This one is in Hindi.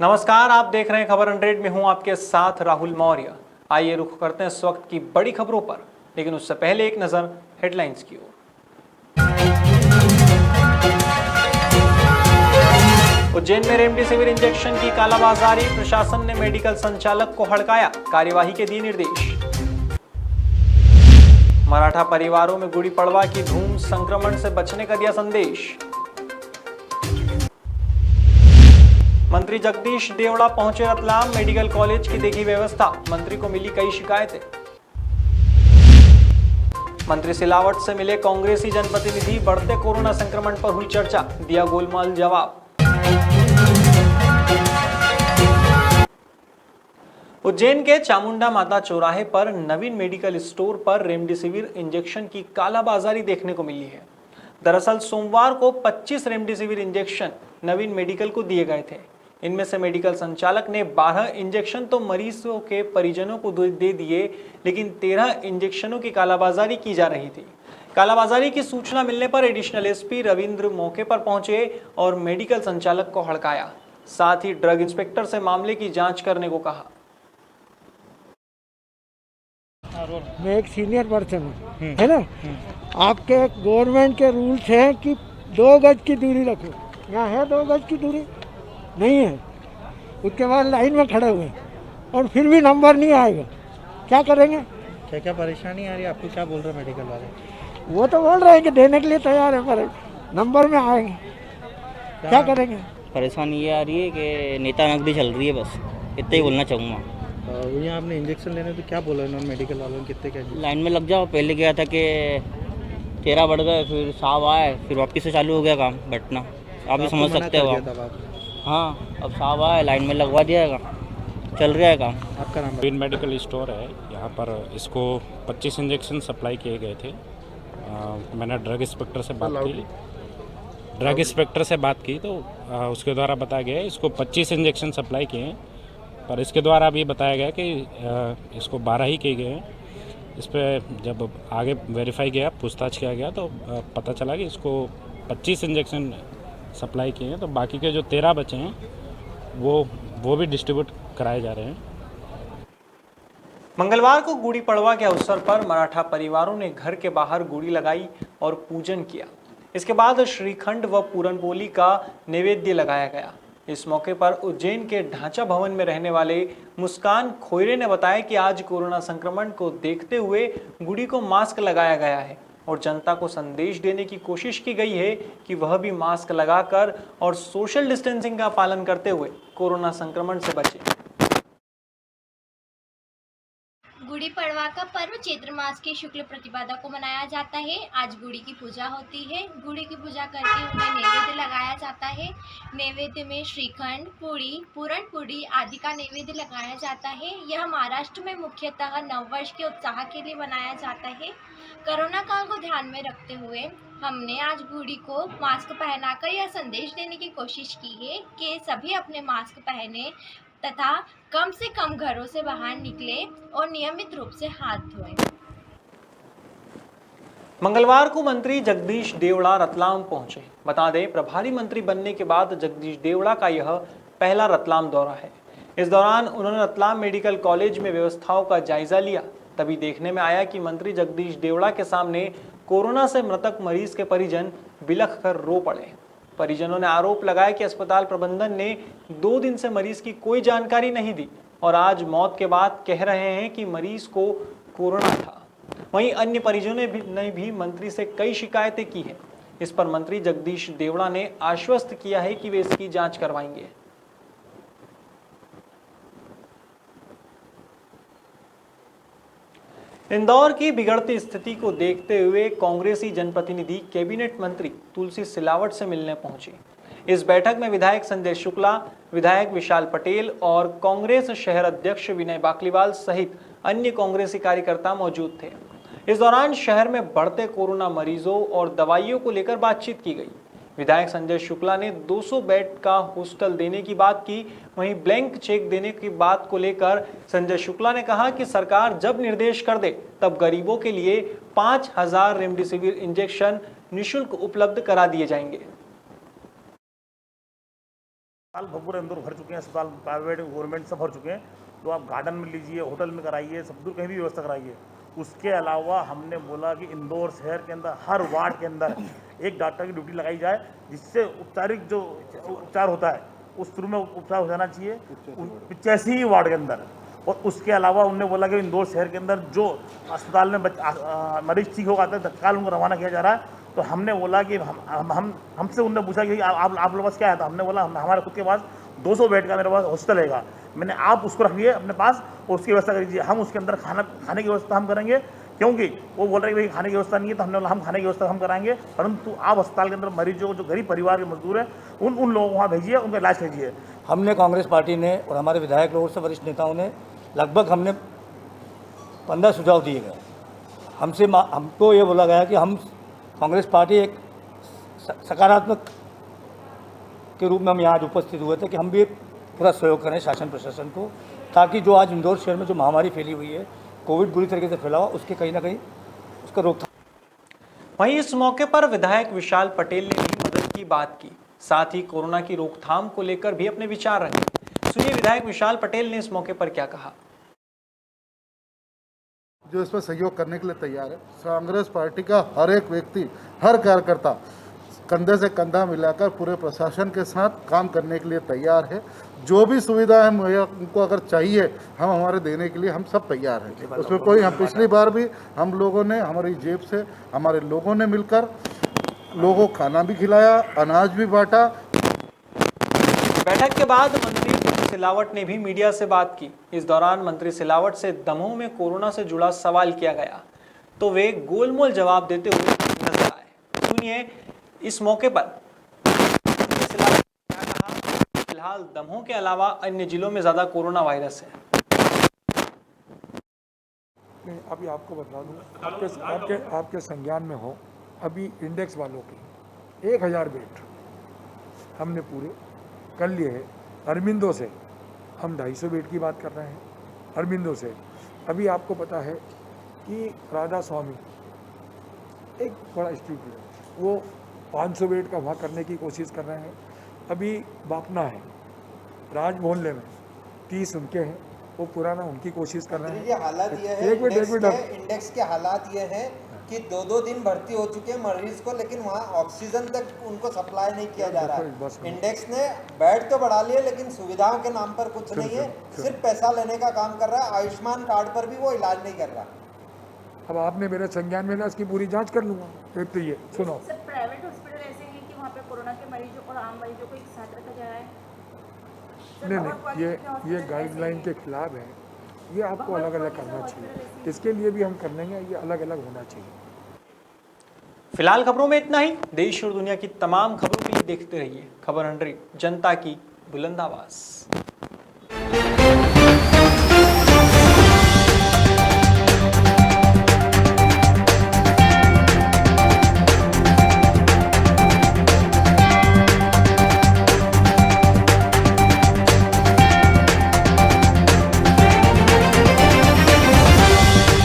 नमस्कार, आप देख रहे हैं खबर 100 में हूं आपके साथ राहुल मौर्य। आइए रुख करते हैं इस वक्त की बड़ी खबरों पर, लेकिन उससे पहले एक नजर हेडलाइंस की ओर। उज्जैन में रेमडेसिविर इंजेक्शन की कालाबाजारी, प्रशासन ने मेडिकल संचालक को हड़काया, कार्यवाही के दिए निर्देश। मराठा परिवारों में गुड़ी पड़वा की धूम, संक्रमण से बचने का दिया संदेश। मंत्री जगदीश देवड़ा पहुंचे रतलाम, मेडिकल कॉलेज की देखी व्यवस्था, मंत्री को मिली कई शिकायतें। मंत्री सिलावट से मिले कांग्रेसी जनप्रतिनिधि, बढ़ते कोरोना संक्रमण पर हुई चर्चा, दिया गोलमाल जवाब। उज्जैन के चामुंडा माता चौराहे पर नवीन मेडिकल स्टोर पर रेमडेसिविर इंजेक्शन की कालाबाजारी देखने को मिली है। दरअसल सोमवार को 25 रेमडेसिविर इंजेक्शन नवीन मेडिकल को दिए गए थे। इनमें से मेडिकल संचालक ने 12 इंजेक्शन तो मरीजों के परिजनों को दे दिए, लेकिन 13 इंजेक्शनों की कालाबाजारी की जा रही थी। कालाबाजारी की सूचना मिलने पर एडिशनल एसपी रविंद्र मौके पर पहुंचे और मेडिकल संचालक को हड़काया। साथ ही ड्रग इंस्पेक्टर से मामले की जांच करने को कहा। मैं एक सीनियर पर्सन हूँ, है ना। आपके गवर्नमेंट के रूल्स हैं कि 2 गज की दूरी रखो। यहाँ है 2 गज की दूरी नहीं है। उसके बाद लाइन में खड़े हुए और फिर भी नंबर नहीं आएगा, क्या करेंगे? क्या परेशानी आ रही है आपको? क्या बोल रहे हैं मेडिकल वाले? वो तो बोल रहे हैं कि देने के लिए तैयार है, पर नंबर में आएंगे, क्या करेंगे? परेशानी ये आ रही है कि नेता नकदी चल रही है, बस इतना ही बोलना चाहूँगा। यहाँ आपने इंजेक्शन लेने तो क्या बोला इन्होंने मेडिकल वालों ने? कितने का? लाइन में लग जाओ। पहले क्या था कि 13 बढ़ गए, फिर 7 आए, फिर वापस से चालू हो गया काम बटना। आप भी समझ सकते हो। हाँ, अब 7 आए, लाइन में लगवा दिया है, चल रहा है काम। आपका नाम? ग्रीन मेडिकल स्टोर है यहाँ पर। इसको 25 इंजेक्शन सप्लाई किए गए थे। मैंने ड्रग इंस्पेक्टर से बात की तो उसके द्वारा बताया गया इसको 25 इंजेक्शन सप्लाई किए हैं, पर इसके द्वारा अभी बताया गया कि इसको 12 ही किए गए हैं। इस पर जब आगे वेरीफाई किया, पूछताछ किया गया तो पता चला कि इसको 25 इंजेक्शन सप्लाई किए हैं, तो बाकी के जो 13 बचे हैं वो भी डिस्ट्रीब्यूट कराए जा रहे हैं। मंगलवार को गुड़ी पड़वा के अवसर पर मराठा परिवारों ने घर के बाहर गुड़ी लगाई और पूजन किया। इसके बाद श्रीखंड व पूरनपोली का नैवेद्य लगाया गया। इस मौके पर उज्जैन के ढांचा भवन में रहने वाले मुस्कान खोयरे ने बताया कि आज कोरोना संक्रमण को देखते हुए गुड़ी को मास्क लगाया गया है और जनता को संदेश देने की कोशिश की गई है कि वह भी मास्क लगाकर और सोशल डिस्टेंसिंग का पालन करते हुए कोरोना संक्रमण से बचे। गुड़ी पड़वा का पर्व चैत्र मास की शुक्ल प्रतिपदा को मनाया जाता है। आज गुड़ी की पूजा होती है। गुड़ी की पूजा करके उन्हें नैवेद्य लगाया जाता है। नैवेद्य में श्रीखंड, पूड़ी, पूरन पूड़ी आदि का नैवेद्य लगाया जाता है। यह महाराष्ट्र में मुख्यतः नववर्ष के उत्साह के लिए बनाया जाता है। कोरोना काल को ध्यान में रखते हुए हमने आज गुड़ी को मास्क पहनाकर यह संदेश देने की कोशिश की है कि सभी अपने मास्क पहने तथा कम से कम घरों से बाहर निकले और नियमित रूप से हाथ धोएं। मंगलवार को मंत्री जगदीश देवड़ा रतलाम पहुंचे। बता दें, प्रभारी मंत्री बनने के बाद जगदीश देवड़ा का यह पहला रतलाम दौरा है। इस दौरान उन्होंने रतलाम मेडिकल कॉलेज में व्यवस्थाओं का जायजा लिया। तभी देखने में आया कि मंत्री जगदीश देवड़ा के सामने कोरोना से मृतक मरीज के परिजन बिलख कर रो पड़े। परिजनों ने आरोप लगाया कि अस्पताल प्रबंधन ने 2 दिन से मरीज की कोई जानकारी नहीं दी और आज मौत के बाद कह रहे हैं कि मरीज को कोरोना था। वहीं अन्य परिजनों ने भी मंत्री से कई शिकायतें की हैं। इस पर मंत्री जगदीश देवड़ा ने आश्वस्त किया है कि वे इसकी जांच करवाएंगे। इंदौर की बिगड़ती स्थिति को देखते हुए कांग्रेसी जनप्रतिनिधि कैबिनेट मंत्री तुलसी सिलावट से मिलने पहुंचे। इस बैठक में विधायक संजय शुक्ला, विधायक विशाल पटेल और कांग्रेस शहर अध्यक्ष विनय बाकलीवाल सहित अन्य कांग्रेसी कार्यकर्ता मौजूद थे। इस दौरान शहर में बढ़ते कोरोना मरीजों और दवाइयों को लेकर बातचीत की गई। विधायक संजय शुक्ला ने 200 बेड का हॉस्टल देने की बात की। वहीं ब्लैंक चेक देने की बात को लेकर संजय शुक्ला ने कहा कि सरकार जब निर्देश कर दे तब गरीबों के लिए 5000 रेमडेसिविर इंजेक्शन निःशुल्क उपलब्ध करा दिए जाएंगे। अस्पताल भरपूर इंदौर भर चुके हैं, अस्पताल प्राइवेट गवर्नमेंट सब भर चुके हैं। तो आप गार्डन में लीजिए, होटल में कराइए, सब दूर कहीं भी व्यवस्था कराइए। उसके अलावा हमने बोला कि इंदौर शहर के अंदर हर वार्ड के अंदर एक डॉक्टर की ड्यूटी लगाई जाए, जिससे उपचारिक जो उपचार होता है उस शुरू में उपचार हो जाना चाहिए 85 वार्ड के अंदर। और उसके अलावा उन्होंने बोला कि इंदौर शहर के अंदर जो अस्पताल में मरीज ठीक होगा तत्काल उनको रवाना किया जा रहा है। तो हमने बोला कि हमसे उन्होंने पूछा कि आप लोग पास क्या है, तो हमने बोला हमारे खुद के पास 200 बेड का मेरे पास हॉस्टल है। मैंने आप उसको रखिए अपने पास और उसकी व्यवस्था करिए, हम उसके अंदर खाने की व्यवस्था हम करेंगे। क्योंकि वो बोल रहे हैं कि भाई खाने की व्यवस्था नहीं है, तो हमने बोला हम खाने की व्यवस्था हम कराएंगे, परंतु आप अस्पताल के अंदर मरीजों जो गरीब परिवार के मजदूर हैं उन लोगों को वहाँ भेजिए, उनका इलाज कीजिए। हमने कांग्रेस पार्टी ने और हमारे विधायक लोगों से वरिष्ठ नेताओं ने लगभग हमने 15 सुझाव दिए गए। हमको ये बोला गया कि हम कांग्रेस पार्टी एक सकारात्मक के रूप में हम यहाँ आज उपस्थित हुए थे कि हम भी पूरा सहयोग करें शासन प्रशासन को, ताकि जो आज इंदौर शहर में जो महामारी फैली हुई है, कोविड बुरी तरीके से फैला हुआ, उसके कहीं ना कहीं उसका रोकथाम। वहीं इस मौके पर विधायक विशाल पटेल ने भी मदद की बात की, साथ ही कोरोना की रोकथाम को लेकर भी अपने विचार रखे। सुनिए विधायक विशाल पटेल ने इस मौके पर क्या कहा। जो इसमें सहयोग करने के लिए तैयार है, कांग्रेस पार्टी का हर एक व्यक्ति, हर कार्यकर्ता कंधे से कंधा मिलाकर पूरे प्रशासन के साथ काम करने के लिए तैयार है। जो भी सुविधा है मुहैया उनको अगर चाहिए, हम हमारे देने के लिए हम सब तैयार हैं। उसमें कोई, हम पिछली बार भी हम लोगों ने हमारी जेब से हमारे लोगों ने मिलकर लोगों को खाना भी खिलाया, अनाज भी बांटा। बैठक के बाद मंत्री सिलावट ने भी मीडिया से बात की। इस दौरान मंत्री सिलावट से दमोह में कोरोना से जुड़ा सवाल किया गया, तो वे गोलमोल जवाब देते हुए नजर आए। सुनिए इस मौके पर मंत्री सिलावट ने क्या कहा। फिलहाल दमोह के अलावा अन्य जिलों में ज्यादा कोरोना वायरस है। नहीं, अभी आपको बता दूं, आपके संज्ञान में हो, अभी इंडेक्स वालों के 1000 बेड हमने पूरे कर लिए हैं। अरविंदो से हम 250 बेड की बात कर रहे हैं। अरविंदो से अभी आपको पता है कि राधा स्वामी एक बड़ा इंस्टीट्यूट है, वो 500 बेड का वहाँ करने की कोशिश कर रहे हैं। अभी बापना है, राज मोहल्ले में 30 उनके हैं, वो पुराना उनकी कोशिश कर रहे हैं। ये हालात ये है, इंडेक्स के हालात ये हैं कि 2-2 दिन भर्ती हो चुके हैं मरीज को, लेकिन वहाँ ऑक्सीजन तक उनको सप्लाई नहीं किया जा रहा है। इंडेक्स ने बेड तो बढ़ा लिए, लेकिन सुविधाओं के नाम पर कुछ नहीं है, सिर्फ पैसा लेने का काम कर रहा है। आयुष्मान कार्ड पर भी वो इलाज नहीं कर रहा। अब आपने मेरे संज्ञान में ना, इसकी पूरी जांच कर लूँगा। एक तो ये सुनो, सर प्राइवेट हॉस्पिटल ऐसे हैं कि वहाँ पे कोरोना के मरीजों और आम मरीजों को एक साथ रखा जा रहा है। नहीं, ये गाइडलाइन के खिलाफ है। ये आपको अलग अलग करना चाहिए, इसके लिए भी हम कर लेंगे, ये अलग अलग होना चाहिए। फिलहाल खबरों में इतना ही। देश और दुनिया की तमाम खबरों के लिए देखते रहिए खबर 100, जनता की बुलंद आवाज।